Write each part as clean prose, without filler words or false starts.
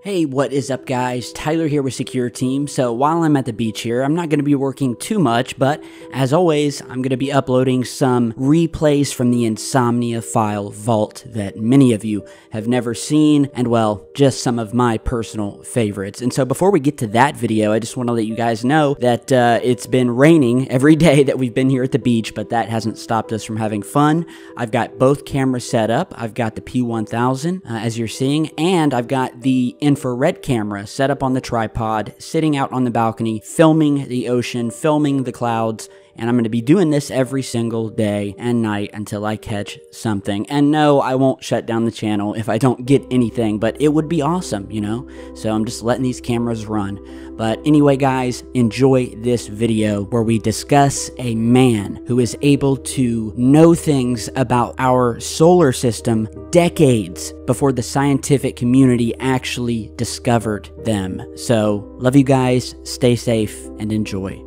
Hey, what is up guys? Tyler here with Secure Team. So while I'm at the beach here, I'm not going to be working too much, but as always, I'm going to be uploading some replays from the Insomnia file vault that many of you have never seen, and well, just some of my personal favorites. And so before we get to that video, I just want to let you guys know that it's been raining every day that we've been here at the beach, but that hasn't stopped us from having fun. I've got both cameras set up. I've got the P1000, as you're seeing, and I've got the infrared camera set up on the tripod, sitting out on the balcony, filming the ocean, filming the clouds, and I'm going to be doing this every single day and night until I catch something. And no, I won't shut down the channel if I don't get anything, but it would be awesome, you know? So I'm just letting these cameras run. But anyway, guys, enjoy this video where we discuss a man who is able to know things about our solar system decades before the scientific community actually discovered them. So, love you guys, stay safe, and enjoy.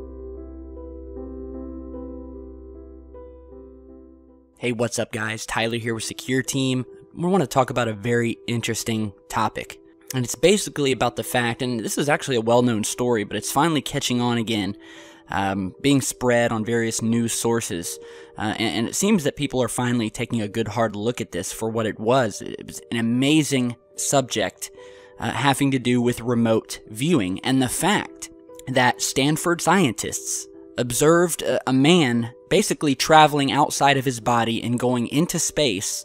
Hey, what's up guys? Tyler here with Secure Team. We want to talk about a very interesting topic. And it's basically about the fact, and this is actually a well-known story, but it's finally catching on again, being spread on various news sources. And it seems that people are finally taking a good hard look at this for what it was. It was an amazing subject having to do with remote viewing, and the fact that Stanford scientists observed a man basically traveling outside of his body and going into space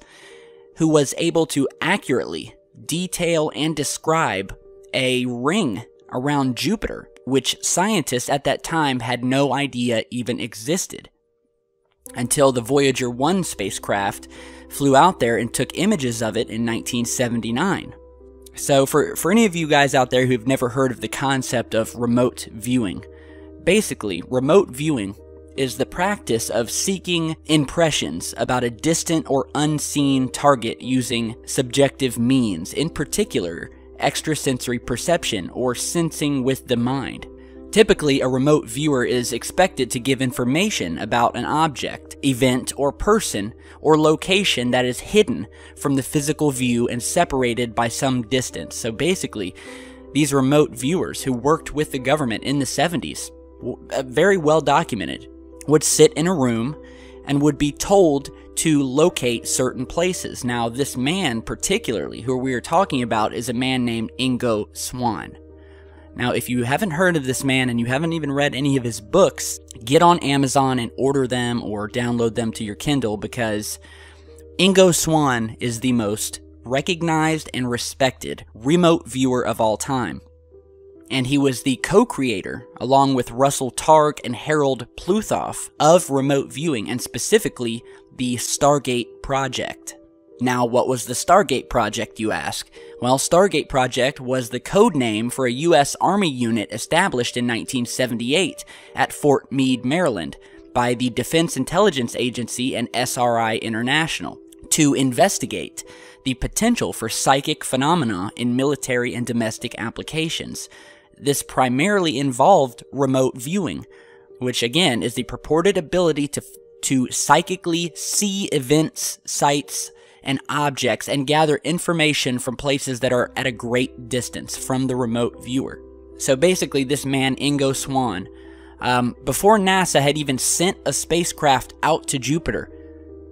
who was able to accurately detail and describe a ring around Jupiter, which scientists at that time had no idea even existed, until the Voyager 1 spacecraft flew out there and took images of it in 1979. So for any of you guys out there who've never heard of the concept of remote viewing, basically, remote viewing is the practice of seeking impressions about a distant or unseen target using subjective means, in particular, extrasensory perception or sensing with the mind. Typically, a remote viewer is expected to give information about an object, event, or person, or location that is hidden from the physical view and separated by some distance. So basically, these remote viewers who worked with the government in the 70s, very well documented, would sit in a room and would be told to locate certain places. Now, this man particularly, who we are talking about, is a man named Ingo Swann. Now, if you haven't heard of this man and you haven't even read any of his books, get on Amazon and order them or download them to your Kindle, because Ingo Swann is the most recognized and respected remote viewer of all time. And he was the co-creator, along with Russell Targ and Harold Pluthoff, of remote viewing, and specifically the Stargate Project. Now, what was the Stargate Project, you ask? Well, Stargate Project was the code name for a U.S. Army unit established in 1978 at Fort Meade, Maryland, by the Defense Intelligence Agency and SRI International, to investigate the potential for psychic phenomena in military and domestic applications. This primarily involved remote viewing, which again is the purported ability to psychically see events, sites, and objects and gather information from places that are at a great distance from the remote viewer. So basically, this man, Ingo Swann, before NASA had even sent a spacecraft out to Jupiter,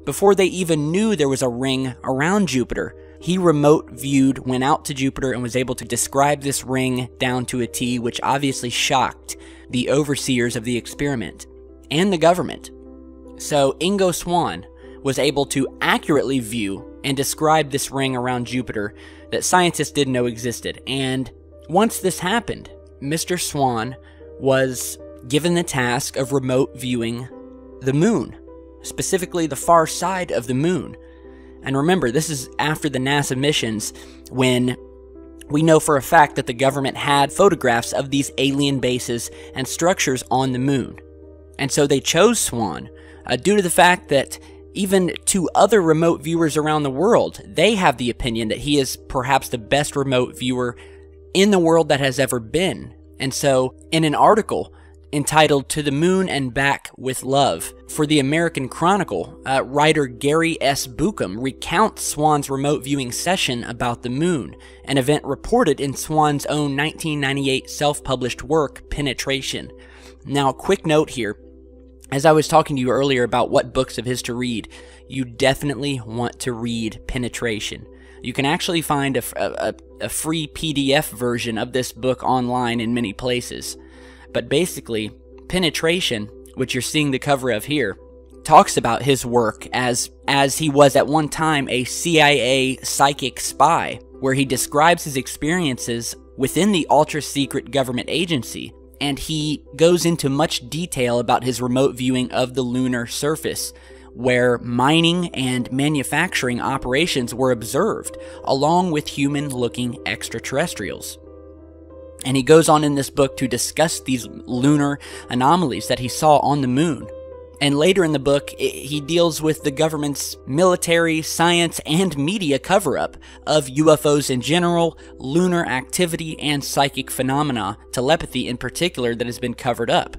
before they even knew there was a ring around Jupiter, he remote viewed, went out to Jupiter, and was able to describe this ring down to a T, which obviously shocked the overseers of the experiment and the government. So Ingo Swann was able to accurately view and describe this ring around Jupiter that scientists didn't know existed. And once this happened, Mr. Swann was given the task of remote viewing the moon, specifically the far side of the moon. And remember, this is after the NASA missions, when we know for a fact that the government had photographs of these alien bases and structures on the moon. And so they chose Swann due to the fact that even to other remote viewers around the world, they have the opinion that he is perhaps the best remote viewer in the world that has ever been. And so in an article entitled To the Moon and Back with Love. For the American Chronicle, writer Gary S. Buckham recounts Swan's remote viewing session about the moon, an event reported in Swan's own 1998 self-published work, Penetration. Now, quick note here. As I was talking to you earlier about what books of his to read, you definitely want to read Penetration. You can actually find a free PDF version of this book online in many places. But basically, Penetration, which you're seeing the cover of here, talks about his work as he was at one time a CIA psychic spy, where he describes his experiences within the ultra-secret government agency, and he goes into much detail about his remote viewing of the lunar surface, where mining and manufacturing operations were observed, along with human-looking extraterrestrials. And he goes on in this book to discuss these lunar anomalies that he saw on the moon. And later in the book, he deals with the government's military, science, and media cover-up of UFOs in general, lunar activity, and psychic phenomena, telepathy in particular, that has been covered up.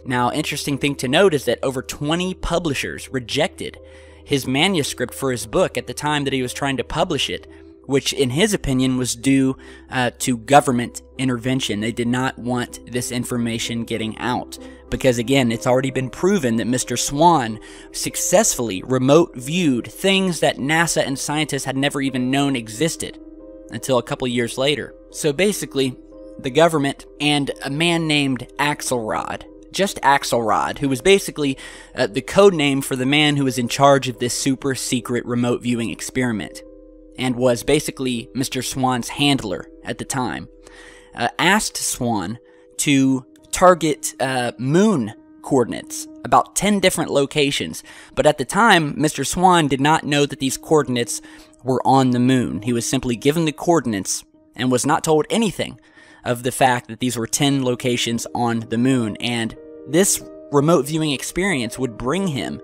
Now, interesting thing to note is that over 20 publishers rejected his manuscript for his book at the time that he was trying to publish it, which in his opinion was due to government intervention. They did not want this information getting out because, again, it's already been proven that Mr. Swan successfully remote viewed things that NASA and scientists had never even known existed until a couple years later. So basically, the government and a man named Axelrod, just Axelrod, who was basically the code name for the man who was in charge of this super secret remote viewing experiment, and was basically Mr. Swan's handler at the time, asked Swan to target moon coordinates, about 10 different locations. But at the time, Mr. Swan did not know that these coordinates were on the moon. He was simply given the coordinates and was not told anything of the fact that these were 10 locations on the moon. And this remote viewing experience would bring him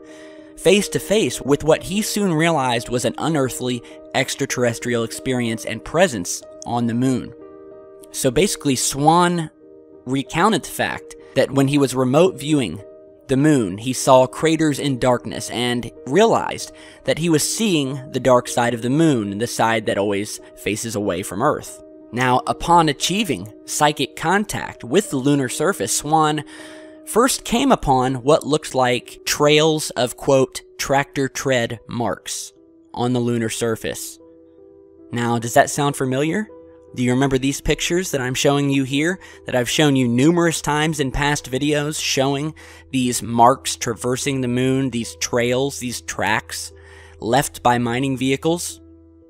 face to face with what he soon realized was an unearthly extraterrestrial experience and presence on the moon. So basically, Swan recounted the fact that when he was remote viewing the moon, he saw craters in darkness and realized that he was seeing the dark side of the moon, the side that always faces away from Earth. Now, upon achieving psychic contact with the lunar surface, Swan first came upon what looked like trails of, quote, tractor tread marks on the lunar surface. Now, does that sound familiar? Do you remember these pictures that I'm showing you here, that I've shown you numerous times in past videos, showing these marks traversing the moon, these trails, these tracks left by mining vehicles?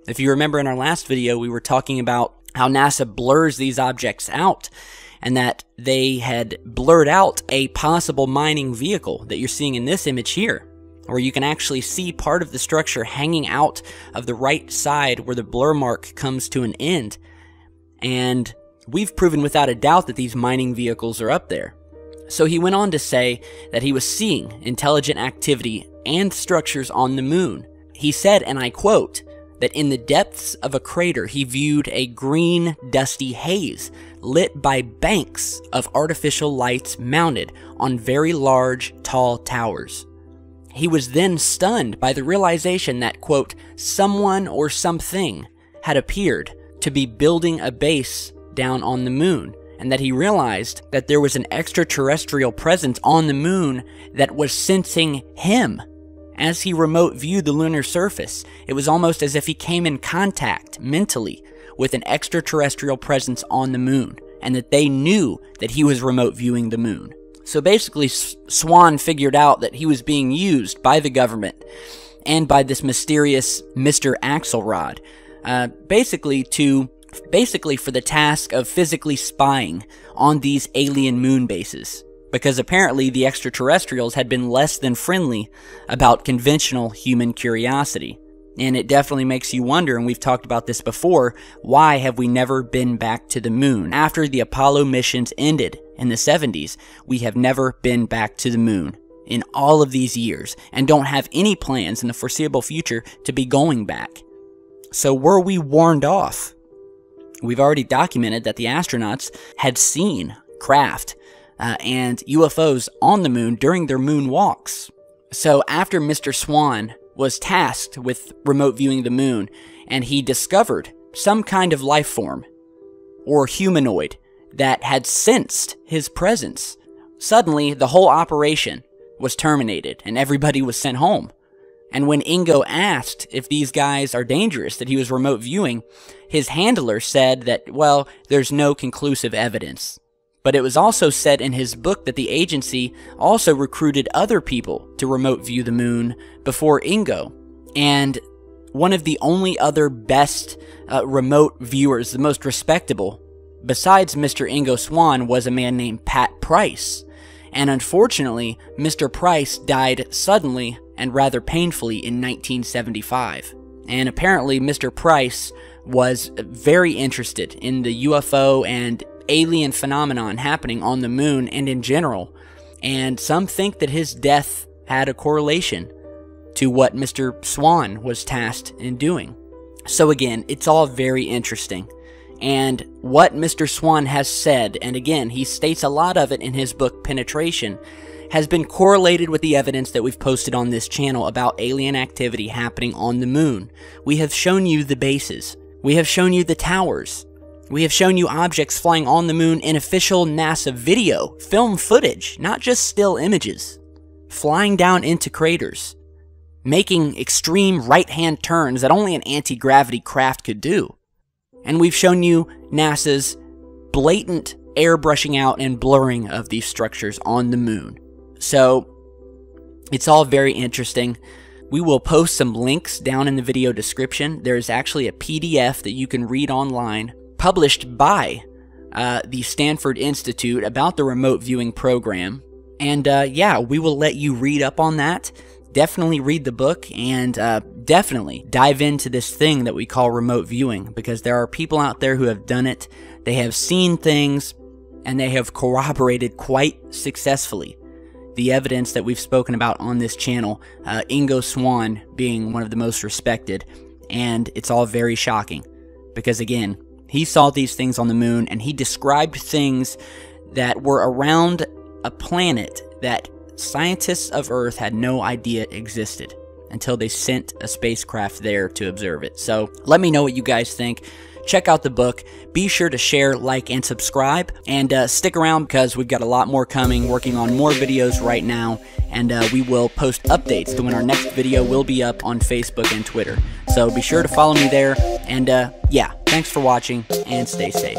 If you remember in our last video, we were talking about how NASA blurs these objects out, and that they had blurred out a possible mining vehicle that you're seeing in this image here, where you can actually see part of the structure hanging out of the right side where the blur mark comes to an end. And we've proven without a doubt that these mining vehicles are up there. So he went on to say that he was seeing intelligent activity and structures on the moon. He said, and I quote, that in the depths of a crater he viewed a green, dusty haze lit by banks of artificial lights mounted on very large, tall towers. He was then stunned by the realization that, quote, someone or something had appeared to be building a base down on the moon, and that he realized that there was an extraterrestrial presence on the moon that was sensing him. As he remote viewed the lunar surface, it was almost as if he came in contact mentally with an extraterrestrial presence on the moon, and that they knew that he was remote viewing the moon. So basically, Swan figured out that he was being used by the government and by this mysterious Mr. Axelrod, basically for the task of physically spying on these alien moon bases. Because apparently the extraterrestrials had been less than friendly about conventional human curiosity. And it definitely makes you wonder, and we've talked about this before, why have we never been back to the moon? After the Apollo missions ended in the 70s, we have never been back to the moon in all of these years, and don't have any plans in the foreseeable future to be going back. So were we warned off? We've already documented that the astronauts had seen craft and UFOs on the moon during their moon walks. So after Mr. Swan was tasked with remote viewing the moon, and he discovered some kind of life form, or humanoid, that had sensed his presence, suddenly the whole operation was terminated, and everybody was sent home. And when Ingo asked if these guys are dangerous that he was remote viewing, his handler said that, well, there's no conclusive evidence. But it was also said in his book that the agency also recruited other people to remote view the moon before Ingo. And one of the only other best remote viewers, the most respectable, besides Mr. Ingo Swan, was a man named Pat Price. And unfortunately, Mr. Price died suddenly and rather painfully in 1975. And apparently Mr. Price was very interested in the UFO and alien phenomenon happening on the moon and in general. And some think that his death had a correlation to what Mr. Swan was tasked in doing. So again, it's all very interesting. And what Mr. Swan has said, and again, he states a lot of it in his book Penetration, has been correlated with the evidence that we've posted on this channel about alien activity happening on the moon. We have shown you the bases. We have shown you the towers. We have shown you objects flying on the moon in official NASA video, film footage, not just still images, flying down into craters, making extreme right-hand turns that only an anti-gravity craft could do. And we've shown you NASA's blatant airbrushing out and blurring of these structures on the moon. So, it's all very interesting. We will post some links down in the video description. There's actually a PDF that you can read online, published by the Stanford Institute about the remote viewing program. And yeah, we will let you read up on that. Definitely read the book, and definitely dive into this thing that we call remote viewing, because there are people out there who have done it. They have seen things, and they have corroborated quite successfully the evidence that we've spoken about on this channel, Ingo Swan being one of the most respected. And it's all very shocking, because again, he saw these things on the moon, and he described things that were around a planet that scientists of Earth had no idea existed until they sent a spacecraft there to observe it. So let me know what you guys think. Check out the book. Be sure to share, like, and subscribe. And stick around, because we've got a lot more coming, working on more videos right now. And we will post updates to when our next video will be up on Facebook and Twitter. So be sure to follow me there. And yeah, thanks for watching, and stay safe.